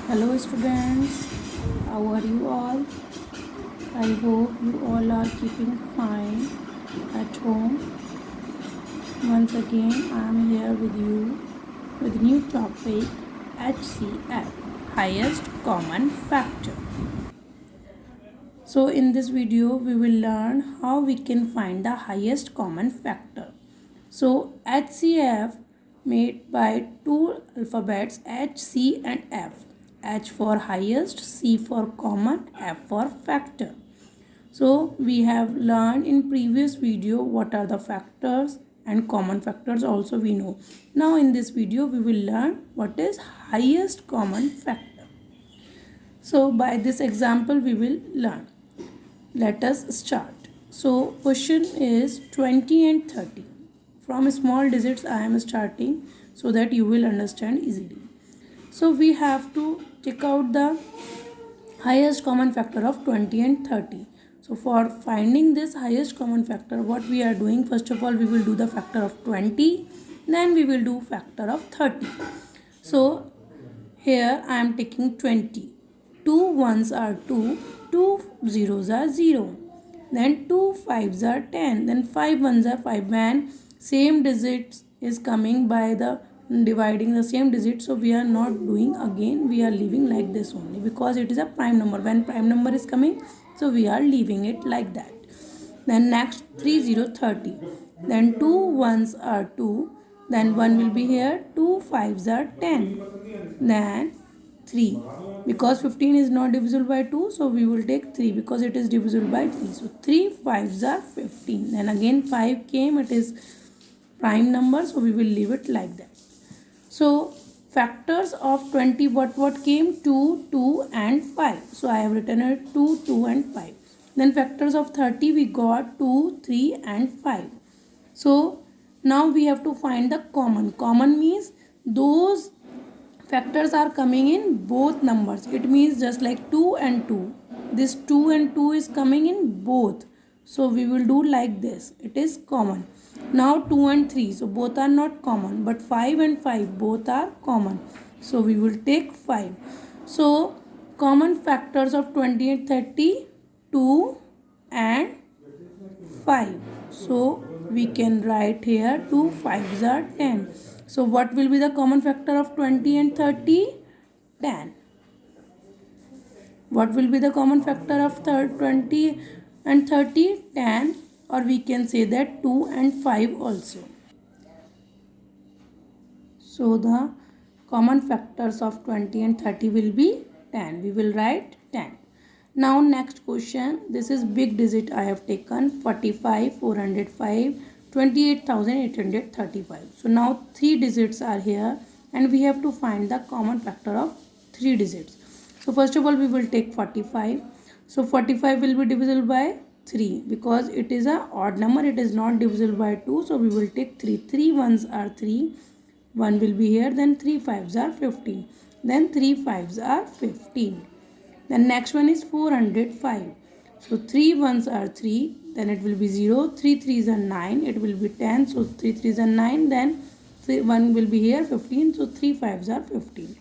Hello students, how are you all? I hope you all are keeping fine at home. Once again, I am here with you with new topic HCF, highest common factor. So in this video, we will learn how we can find the highest common factor. So HCF made by two alphabets H, C and F. H for highest, C for common, F for factor. So we have learned in previous video what are the factors and common factors also we know. Now in this video we will learn what is highest common factor. So by this example we will learn. Let us start. So question is 20 and 30. From small digits I am starting so that you will understand easily. So we have to check out the highest common factor of 20 and 30. So for finding this highest common factor, what we are doing, first of all we will do the factor of 20, then we will do factor of 30. So here I am taking 20. 2 ones are 2, 2 zeros are 0. Then 2 fives are 10. Then 5 ones are 5. When same digits is coming by the dividing the same digit, so we are not doing again, we are leaving like this only because it is a prime number. When prime number is coming, so we are leaving it like that. Then next 3 0 30. Then 2 ones are 2. Then 1 will be here. 2 fives are 10. Then 3. Because 15 is not divisible by 2, so we will take 3 because it is divisible by 3. So 3 fives are 15. Then again 5 came, it is prime number, so we will leave it like that. So factors of 20, what came? 2, 2 and 5. So I have written it 2, 2 and 5. Then factors of 30 we got 2, 3 and 5. So now we have to find the common. Common means those factors are coming in both numbers. It means just like 2 and 2. This 2 and 2 is coming in both. So we will do like this. It is common. Now 2 and 3. So both are not common. But 5 and 5 both are common. So we will take 5. So common factors of 20 and 30, 2 and 5. So we can write here 2 5s are 10. So what will be the common factor of 20 and 30? 10. What will be the common factor of 20 and 30? 10, or we can say that 2 and 5 also. So the common factors of 20 and 30 will be 10. We will write 10. Now next question. This is big digit I have taken 45, 405, 28,835. So now 3 digits are here and we have to find the common factor of 3 digits. So first of all we will take 45. So 45 will be divisible by 3 because it is a odd number. It is not divisible by 2. So we will take 3. 3 ones are 3. 1 will be here. Then 3 fives are 15. Then 3 fives are 15. The next one is 405. So 3 ones are 3. Then it will be 0. 3 threes are 9. It will be 10. So 3 threes are 9. Then 1 will be here 15. So 3 fives are 15.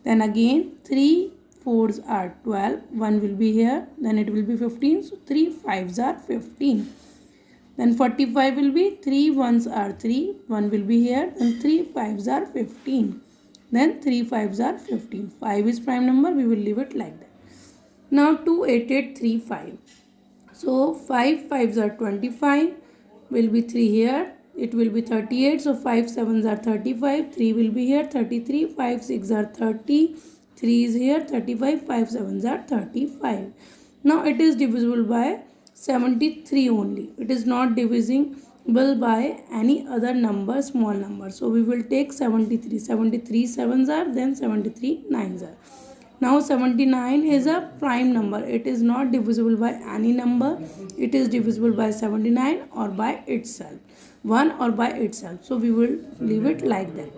Then again 3 fours are 12. 1 will be here. Then it will be 15. So 3 fives are 15. Then 45 will be 3 ones are 3. 1 will be here. And 3 fives are 15. Then 3 fives are 15. 5 is prime number. We will leave it like that. Now 28835. So 5 fives are 25. Will be 3 here. It will be 38. So 5 sevens are 35. 3 will be here. 33. 5 6 are 30. 3 is here. 35. 5 sevens are 35. Now it is divisible by 73 only. It is not divisible by any other number, small number. So we will take 73. 73 sevens are, then 73 nines are. Now 79 is a prime number. It is not divisible by any number. It is divisible by 79 or by itself. 1 or by itself. So we will leave it like that.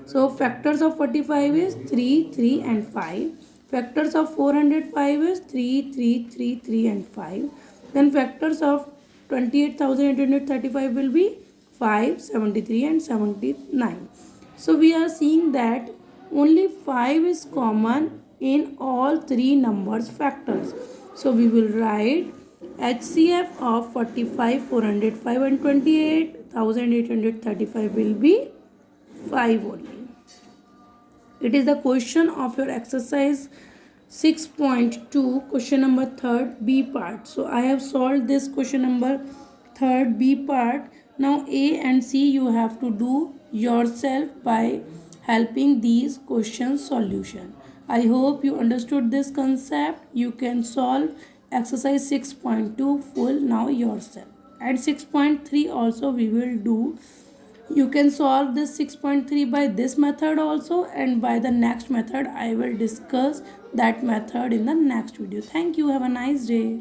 So factors of 45 is 3, 3 and 5. Factors of 405 is 3, 3, 3, 3 and 5. Then factors of 28,835 will be 5, 73 and 79. So we are seeing that only 5 is common in all three numbers factors. So we will write HCF of 45, 405 and 28, 1835 will be 5 only. It is the question of your exercise 6.2, question number 3rd B part. So I have solved this question number 3rd B part. Now A and C you have to do yourself by helping these questions solution. I hope you understood this concept. You can solve exercise 6.2 full now yourself. At 6.3 also we will do. You can solve this 6.3 by this method also, and by the next method I will discuss that method in the next video. Thank you. Have a nice day.